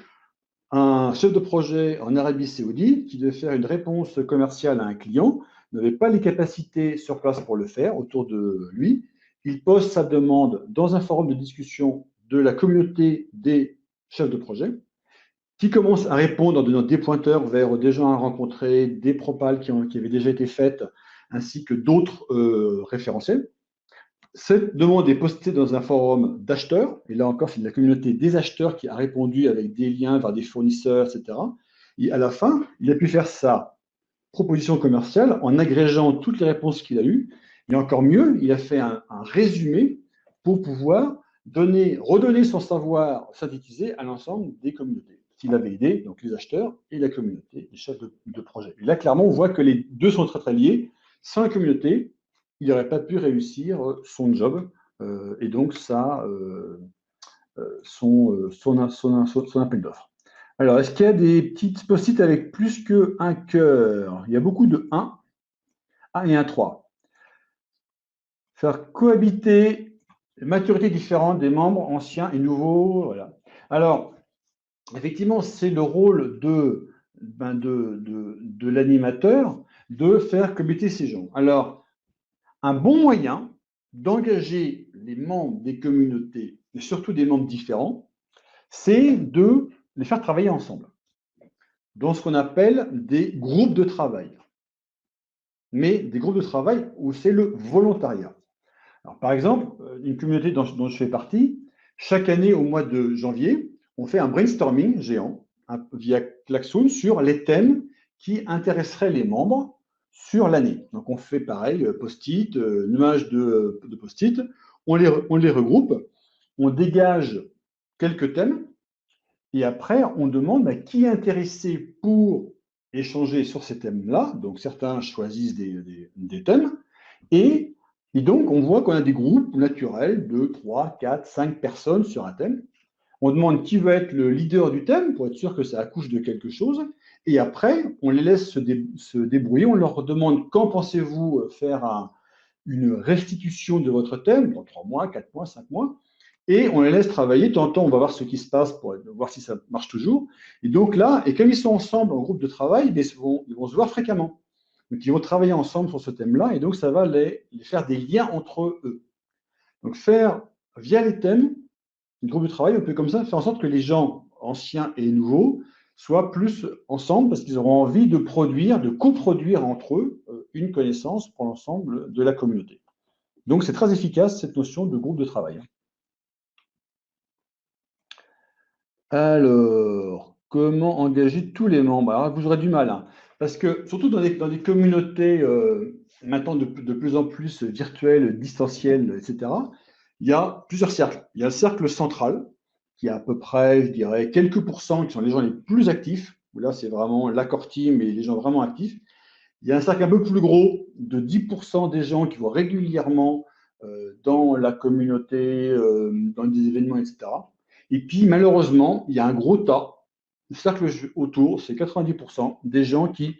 un chef de projet en Arabie Saoudite qui devait faire une réponse commerciale à un client, n'avait pas les capacités sur place pour le faire autour de lui. Il pose sa demande dans un forum de discussion de la communauté des chefs de projet, qui commence à répondre en donnant des pointeurs vers des gens à rencontrer, des propales qui avaient déjà été faites, ainsi que d'autres référentiels. Cette demande est postée dans un forum d'acheteurs, et là encore, c'est la communauté des acheteurs qui a répondu avec des liens vers des fournisseurs, etc. Et à la fin, il a pu faire sa proposition commerciale en agrégeant toutes les réponses qu'il a eues. Et encore mieux, il a fait un résumé pour pouvoir redonner son savoir synthétisé à l'ensemble des communautés. S'il avait aidé donc les acheteurs et la communauté, les chefs de projet. Et là, clairement, on voit que les deux sont très, très liés. Sans la communauté, il n'aurait pas pu réussir son job et donc son appel d'offres. Alors, est-ce qu'il y a des petites post-it avec plus qu'un cœur? Il y a beaucoup de 1 et un 3. Faire cohabiter les maturités différentes des membres anciens et nouveaux. Voilà. Alors, effectivement, c'est le rôle de l'animateur de faire cohabiter ces gens. Alors, un bon moyen d'engager les membres des communautés, et surtout des membres différents, c'est de les faire travailler ensemble, dans ce qu'on appelle des groupes de travail. Mais des groupes de travail où c'est le volontariat. Alors, par exemple, une communauté dont je fais partie, chaque année au mois de janvier, on fait un brainstorming géant via Klaxoon sur les thèmes qui intéresseraient les membres sur l'année. Donc, on fait pareil, post-it, nuage de post-it, on les regroupe, on dégage quelques thèmes, et après, on demande à qui est intéressé pour échanger sur ces thèmes-là. Donc, certains choisissent des thèmes, et donc, on voit qu'on a des groupes naturels de 3, 4, 5 personnes sur un thème. On demande qui va être le leader du thème pour être sûr que ça accouche de quelque chose. Et après, on les laisse se débrouiller. On leur demande quand pensez-vous faire une restitution de votre thème, dans 3 mois, 4 mois, 5 mois. Et on les laisse travailler. De temps en temps, on va voir ce qui se passe pour voir si ça marche toujours. Et donc là, et comme ils sont ensemble en groupe de travail, ils vont se voir fréquemment. Donc, ils vont travailler ensemble sur ce thème-là. Et donc, ça va les faire des liens entre eux. Donc, faire via les thèmes, un groupe de travail, on peut comme ça faire en sorte que les gens anciens et nouveaux soient plus ensemble parce qu'ils auront envie de produire, de coproduire entre eux une connaissance pour l'ensemble de la communauté. Donc, c'est très efficace cette notion de groupe de travail. Alors, comment engager tous les membres? Alors, vous aurez du mal, hein, parce que surtout dans des communautés maintenant de plus en plus virtuelles, distancielles, etc., il y a plusieurs cercles. Il y a le cercle central, qui a à peu près, je dirais, quelques pourcents qui sont les gens les plus actifs, où là, c'est vraiment l'accord team et les gens vraiment actifs. Il y a un cercle un peu plus gros de 10% des gens qui vont régulièrement dans la communauté, dans des événements, etc. Et puis, malheureusement, il y a un gros tas, le cercle autour, c'est 90% des gens qui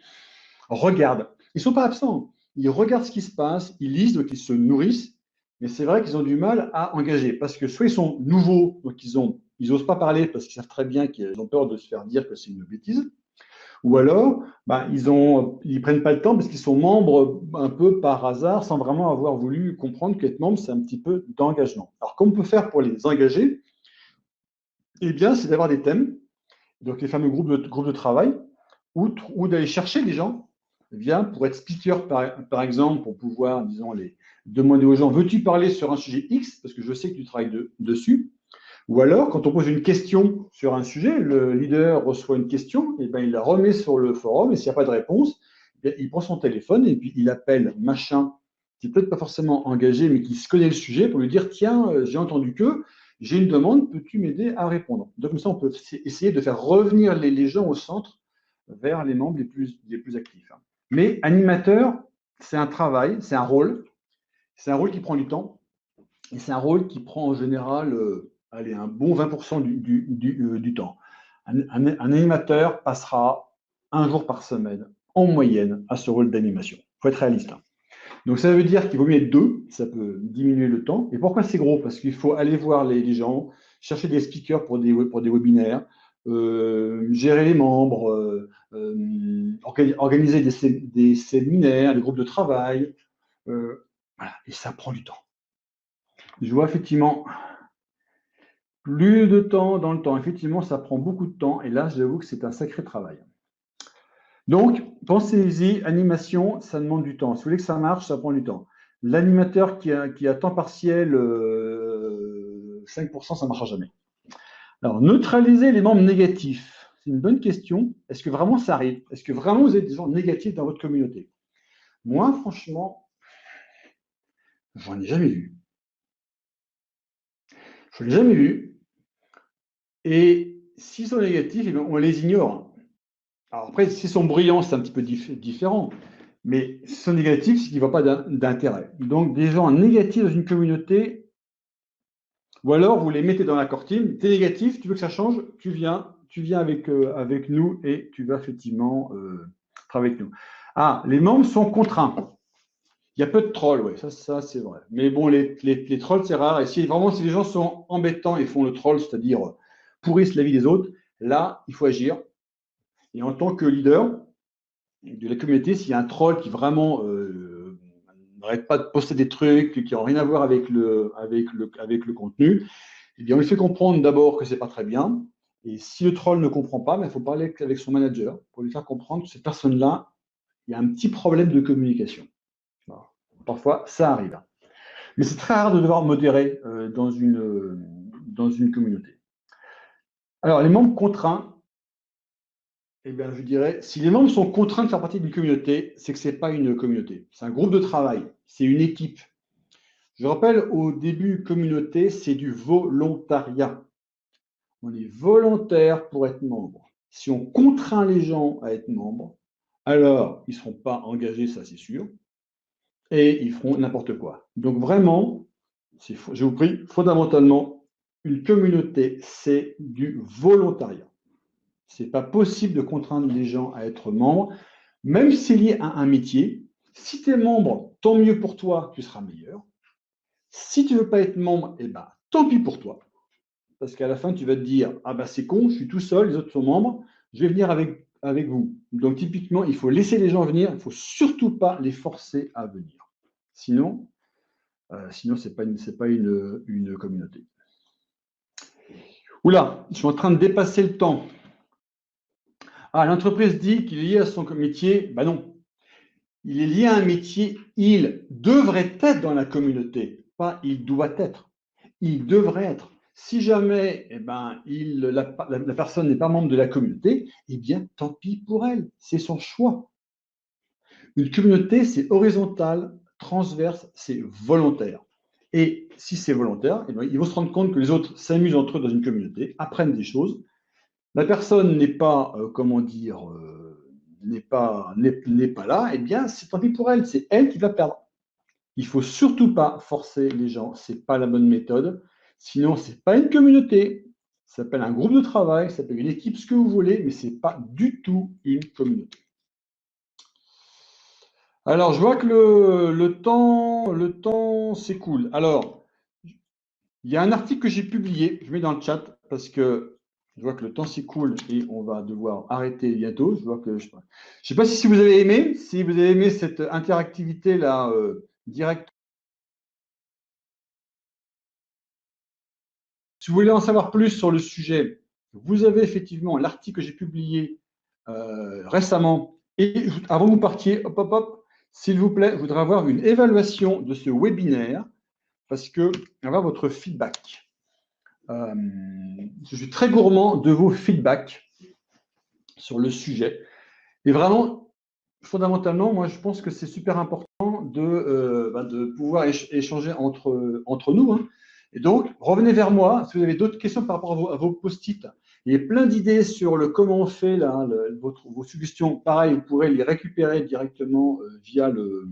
regardent. Ils ne sont pas absents, ils regardent ce qui se passe, ils lisent, donc ils se nourrissent, mais c'est vrai qu'ils ont du mal à engager parce que soit ils sont nouveaux, donc ils n'osent pas parler parce qu'ils savent très bien qu'ils ont peur de se faire dire que c'est une bêtise, ou alors ils ne prennent pas le temps parce qu'ils sont membres un peu par hasard sans vraiment avoir voulu comprendre qu'être membre, c'est un petit peu d'engagement. Alors, comment on peut faire pour les engager? Eh bien, c'est d'avoir des thèmes, donc les fameux groupes de travail, ou d'aller chercher des gens pour être speaker, par exemple, pour pouvoir, disons, les demander aux gens, veux-tu parler sur un sujet X, parce que je sais que tu travailles dessus. Ou alors, quand on pose une question sur un sujet, le leader reçoit une question, et ben, il la remet sur le forum, et s'il n'y a pas de réponse, il prend son téléphone et puis il appelle machin, qui n'est peut-être pas forcément engagé, mais qui se connaît le sujet, pour lui dire, tiens, j'ai entendu que, j'ai une demande, peux-tu m'aider à répondre? Donc, comme ça, on peut essayer de faire revenir les gens au centre vers les membres les plus actifs. Mais animateur, c'est un travail, c'est un rôle qui prend du temps, et c'est un rôle qui prend en général allez, un bon 20% du temps. Un animateur passera un jour par semaine, en moyenne, à ce rôle d'animation. Il faut être réaliste. Donc, ça veut dire qu'il vaut mieux être deux, ça peut diminuer le temps. Et pourquoi c'est gros? Parce qu'il faut aller voir les gens, chercher des speakers pour des webinaires, gérer les membres, organiser des séminaires, des groupes de travail. Voilà. Et ça prend du temps. Je vois effectivement plus de temps dans le temps. Effectivement, ça prend beaucoup de temps. Et là, j'avoue que c'est un sacré travail. Donc, pensez-y, animation, ça demande du temps. Si vous voulez que ça marche, ça prend du temps. L'animateur qui a temps partiel, 5%, ça ne marchera jamais. Alors, neutraliser les membres négatifs, c'est une bonne question. Est-ce que vraiment ça arrive? Est-ce que vraiment vous avez des gens négatifs dans votre communauté? Moi, franchement, j'en ai jamais vu. Je ne l'ai jamais vu. Et s'ils sont négatifs, eh bien, on les ignore. Alors après, s'ils sont brillants, c'est un petit peu différent. Mais s'ils sont négatifs, c'est qu'il n'y a pas d'intérêt. Donc, des gens négatifs dans une communauté, ou alors vous les mettez dans l'accord team, tu es négatif, tu veux que ça change, tu viens avec nous et tu vas effectivement travailler avec nous. Ah, les membres sont contraints. Il y a peu de trolls, oui, ça c'est vrai. Mais bon, les trolls, c'est rare. Et si vraiment, si les gens sont embêtants et font le troll, c'est-à-dire pourrissent la vie des autres, là, il faut agir. Et en tant que leader de la communauté, s'il y a un troll qui vraiment n'arrête pas de poster des trucs qui n'ont rien à voir avec le contenu, eh bien, on lui fait comprendre d'abord que c'est pas très bien. Et si le troll ne comprend pas, il faut parler avec son manager pour lui faire comprendre que cette personne-là, il y a un petit problème de communication. Voilà. Parfois, ça arrive. Mais c'est très rare de devoir modérer dans une communauté. Alors, les membres contraints, eh bien, je dirais, si les membres sont contraints de faire partie d'une communauté, c'est que ce n'est pas une communauté. C'est un groupe de travail, c'est une équipe. Je rappelle, au début, communauté, c'est du volontariat. On est volontaire pour être membre. Si on contraint les gens à être membres, alors ils ne seront pas engagés, ça c'est sûr, et ils feront n'importe quoi. Donc vraiment, je vous prie, fondamentalement, une communauté, c'est du volontariat. Ce n'est pas possible de contraindre les gens à être membres, même si c'est lié à un métier. Si tu es membre, tant mieux pour toi, tu seras meilleur. Si tu ne veux pas être membre, eh ben, tant pis pour toi. Parce qu'à la fin, tu vas te dire, ah ben c'est con, je suis tout seul, les autres sont membres, je vais venir avec vous. Donc typiquement, il faut laisser les gens venir, il ne faut surtout pas les forcer à venir. Sinon, ce n'est pas une communauté. Oula, je suis en train de dépasser le temps. Ah, l'entreprise dit qu'il est lié à son métier. Ben non, il est lié à un métier, il devrait être dans la communauté, pas il doit être. Il devrait être. Si jamais la personne n'est pas membre de la communauté, eh bien, tant pis pour elle, c'est son choix. Une communauté, c'est horizontal, transverse, c'est volontaire. Et si c'est volontaire, eh bien, ils vont se rendre compte que les autres s'amusent entre eux dans une communauté, apprennent des choses. La personne n'est pas, n'est pas là, eh bien, c'est tant pis pour elle, c'est elle qui va perdre. Il ne faut surtout pas forcer les gens, ce n'est pas la bonne méthode. Sinon, ce n'est pas une communauté, ça s'appelle un groupe de travail, ça s'appelle une équipe, ce que vous voulez, mais ce n'est pas du tout une communauté. Alors, je vois que le temps s'écoule. Alors, il y a un article que j'ai publié, je mets dans le chat parce que je vois que le temps s'écoule et on va devoir arrêter bientôt. Je ne sais pas si vous avez aimé cette interactivité-là directe. Si vous voulez en savoir plus sur le sujet, vous avez effectivement l'article que j'ai publié récemment. Et avant que vous partiez, s'il vous plaît, je voudrais avoir une évaluation de ce webinaire parce que avoir votre feedback. Je suis très gourmand de vos feedbacks sur le sujet. Et vraiment, fondamentalement, moi, je pense que c'est super important de pouvoir échanger entre nous. Hein. Et donc, revenez vers moi si vous avez d'autres questions par rapport à vos post-it. Il y a plein d'idées sur le comment on fait là, vos suggestions. Pareil, vous pourrez les récupérer directement via le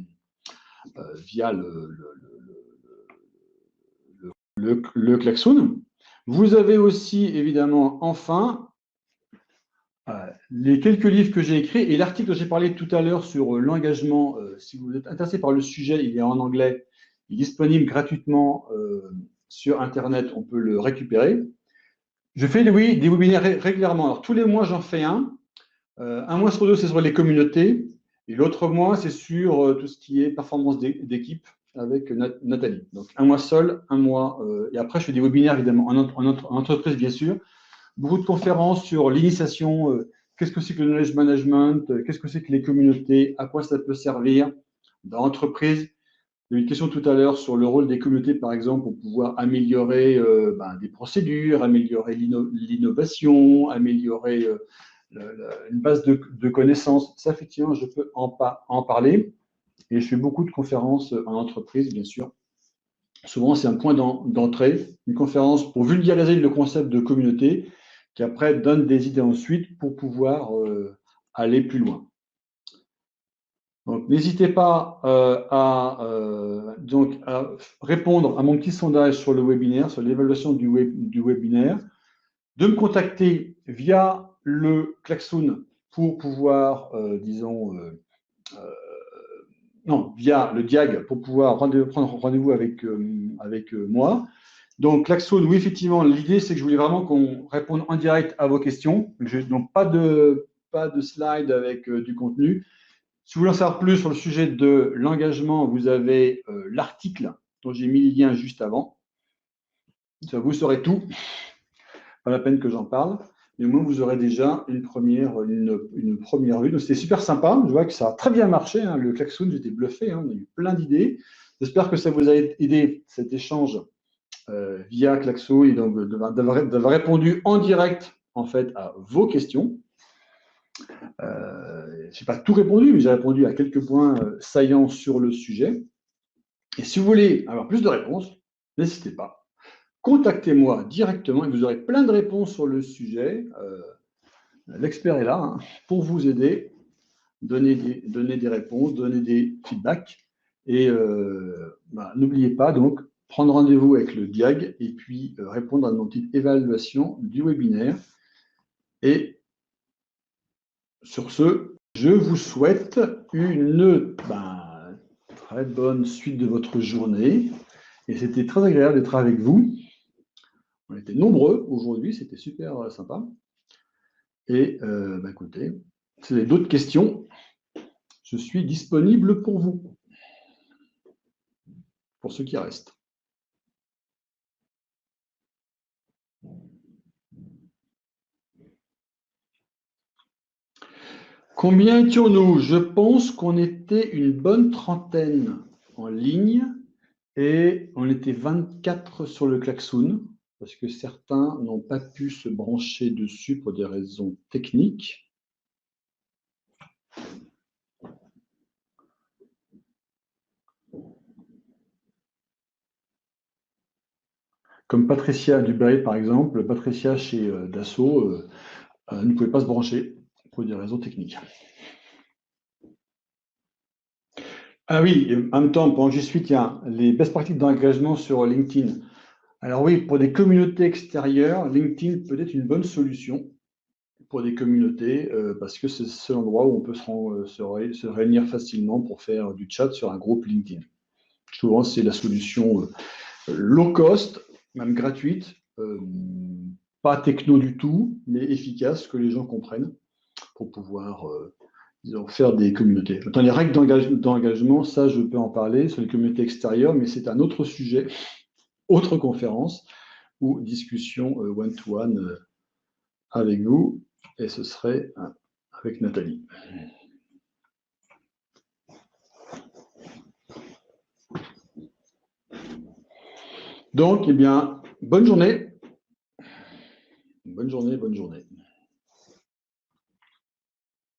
klaxon. Vous avez aussi, évidemment, enfin, les quelques livres que j'ai écrits et l'article dont j'ai parlé tout à l'heure sur l'engagement. Si vous êtes intéressé par le sujet, il est en anglais. Il est disponible gratuitement sur Internet. On peut le récupérer. Je fais des webinaires régulièrement. Alors, tous les mois, j'en fais un. Un mois sur deux, c'est sur les communautés. Et l'autre mois, c'est sur tout ce qui est performance d'équipe avec Nathalie. Donc, un mois seul, un mois. Et après, je fais des webinaires, évidemment, en entreprise, bien sûr. Beaucoup de conférences sur l'initiation. Qu'est-ce que c'est que le knowledge management? Qu'est-ce que c'est que les communautés? À quoi ça peut servir dans l'entreprise? Il y a eu une question tout à l'heure sur le rôle des communautés, par exemple, pour pouvoir améliorer des procédures, améliorer l'innovation, améliorer une base de connaissances. Ça, effectivement, je peux en parler. Et je fais beaucoup de conférences en entreprise, bien sûr. Souvent, c'est un point d'entrée, une conférence pour vulgariser le concept de communauté, qui après donne des idées ensuite pour pouvoir aller plus loin. Donc, n'hésitez pas à répondre à mon petit sondage sur le webinaire, sur l'évaluation du webinaire, de me contacter via le klaxon pour pouvoir, via le diag pour pouvoir prendre rendez-vous avec moi. Donc, klaxon, oui, effectivement, l'idée, c'est que je voulais vraiment qu'on réponde en direct à vos questions. Donc, pas de slide avec du contenu. Si vous voulez en savoir plus sur le sujet de l'engagement, vous avez l'article dont j'ai mis le lien juste avant. Ça, vous saurez tout. Pas la peine que j'en parle. Mais au moins, vous aurez déjà une première vue. Donc, c'était super sympa. Je vois que ça a très bien marché. Hein. Le klaxon, j'étais bluffé. Hein. On a eu plein d'idées. J'espère que ça vous a aidé, cet échange via klaxon et donc d'avoir répondu en direct en fait à vos questions. Je n'ai pas tout répondu, mais j'ai répondu à quelques points saillants sur le sujet. Et si vous voulez avoir plus de réponses, n'hésitez pas. Contactez-moi directement et vous aurez plein de réponses sur le sujet. L'expert est là hein, pour vous aider, donner des réponses, donner des feedbacks. Et n'oubliez pas donc prendre rendez-vous avec le DIAG et puis répondre à notre petite évaluation du webinaire. Et sur ce, je vous souhaite une très bonne suite de votre journée. Et c'était très agréable d'être avec vous. On était nombreux aujourd'hui, c'était super sympa. Et écoutez, si vous avez d'autres questions, je suis disponible pour vous, pour ceux qui restent. Combien étions-nous? Je pense qu'on était une bonne trentaine en ligne et on était 24 sur le klaxon parce que certains n'ont pas pu se brancher dessus pour des raisons techniques. Comme Patricia Dubray, par exemple. Patricia chez Dassault ne pouvait pas se brancher pour des raisons techniques. Ah oui, en même temps, pendant que j'y suis, tiens, les best practices d'engagement sur LinkedIn. Alors oui, pour des communautés extérieures, LinkedIn peut être une bonne solution pour des communautés parce que c'est le seul endroit où on peut se réunir facilement pour faire du chat sur un groupe LinkedIn. Souvent, c'est la solution low cost, même gratuite, pas techno du tout, mais efficace, que les gens comprennent pour pouvoir faire des communautés. Dans les règles d'engagement, ça, je peux en parler sur les communautés extérieures, mais c'est un autre sujet, autre conférence ou discussion one-to-one avec vous, et ce serait avec Nathalie. Donc, eh bien, bonne journée. Bonne journée, bonne journée.